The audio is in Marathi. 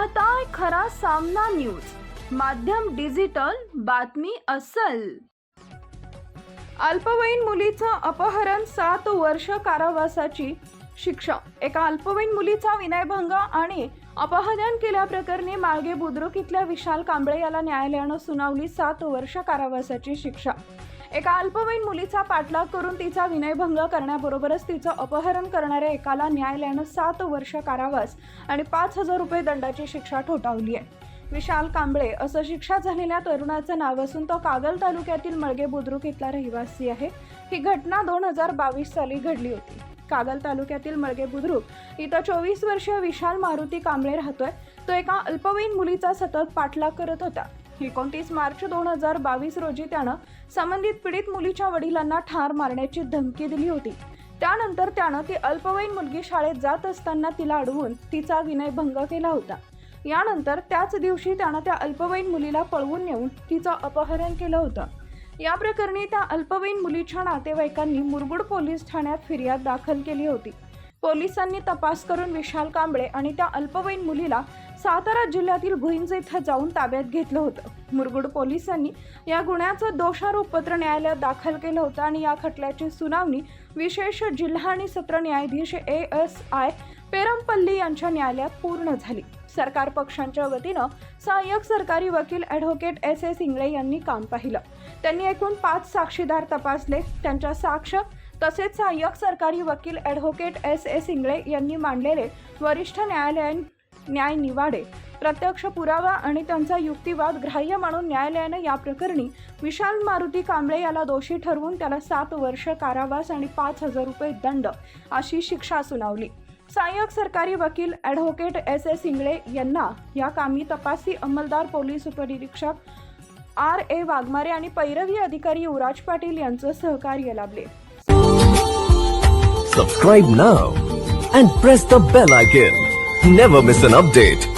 पाहताय खरा सामना न्यूज, माध्यम डिजिटल, बातमी अस्सल। अल्पवयीन मुलीचं अपहरण, 7 वर्ष कारावासाची शिक्षा। एका अल्पवयीन मुलीचा विनयभंग आणि अपहरण केल्याप्रकरणी माळगे बुद्रुक इथल्या विशाल कांबळे याला न्यायालयानं सुनावली 7 वर्ष कारावासाची शिक्षा। एका अल्पवयीन मुलीचा पाठलाग करून तिचा विनयभंग करण्याबरोबरच तिचं अपहरण करणाऱ्या एकाला न्यायालयानं 7 वर्ष कारावास आणि 5,000 रुपये दंडाची शिक्षा ठोठावली आहे। विशाल कांबळे असं शिक्षा झालेल्या तरुणाचं नाव असून तो कागल तालुक्यातील माळगे बुद्रुक इथला रहिवासी आहे। ही घटना 2022 साली घडली होती। कागल तालुक्यातील माळगे बुद्रुक इथं 24 वर्षीय विशाल मारुती कांबळे राहतोय। तो एका अल्पवयीन मुलीचा सतत पाठलाग करत होता। 29 मार्च 2022 रोजी त्यानं संबंधित पीडित मुलीच्या वडिलांना ठार मारण्याची धमकी दिली होती। त्यानंतर त्यानं ती अल्पवयीन मुलगी शाळेत जात असताना तिला अडवून तिचा विनयभंग केला होता। यानंतर त्याच दिवशी त्यानं त्या अल्पवयीन मुलीला पळवून नेऊन तिचं अपहरण केलं होतं। या प्रकरणी त्या अल्पवयीन मुलीच्या नातेवाईकांनी मुरगुड पोलीस ठाण्यात फिर्याद दाखल केली होती। पोलिसांनी तपास करून विशाल कांबळे आणि त्या अल्पवयीन मुलीला सातारा जिल्ह्यातील भुईंज येथे जाऊन ताब्यात घेतलं होतं। मुरगुड पोलिसांनी या गुन्ह्याचं दोषारोपपत्र न्यायालयात दाखल केलं होतं आणि या खटल्याची सुनावणी विशेष जिल्हा आणि सत्र न्यायाधीश ASI पेरमपल्ली यांच्या न्यायालयात पूर्ण झाली। सरकार पक्षांच्या वतीनं सहाय्यक सरकारी वकील ॲडव्होकेट SS इंगळे यांनी काम पाहिलं। त्यांनी एकूण 5 साक्षीदार तपासले। त्यांच्या साक्ष तसेच सहाय्यक सरकारी वकील ॲडव्होकेट SS इंगळे यांनी मांडलेले वरिष्ठ न्याय निवाडे, प्रत्यक्ष पुरावा आणि त्यांचा युक्तिवाद ग्राह्य मानून न्यायालयानं या प्रकरणी विशाल मारुती कांबळे याला दोषी ठरवून त्याला 7 वर्ष कारावास आणि 5,000 रुपये दंड अशी शिक्षा सुनावली। सहाय्यक सरकारी वकील ॲडव्होकेट SS इंगळे यांना या कामी तपासी अंमलदार पोलीस उपनिरीक्षक RA वाघमारे आणि पैरवी अधिकारी युवराज पाटील यांचं सहकार्य लाभले। Subscribe now and press the bell icon. Never miss an update.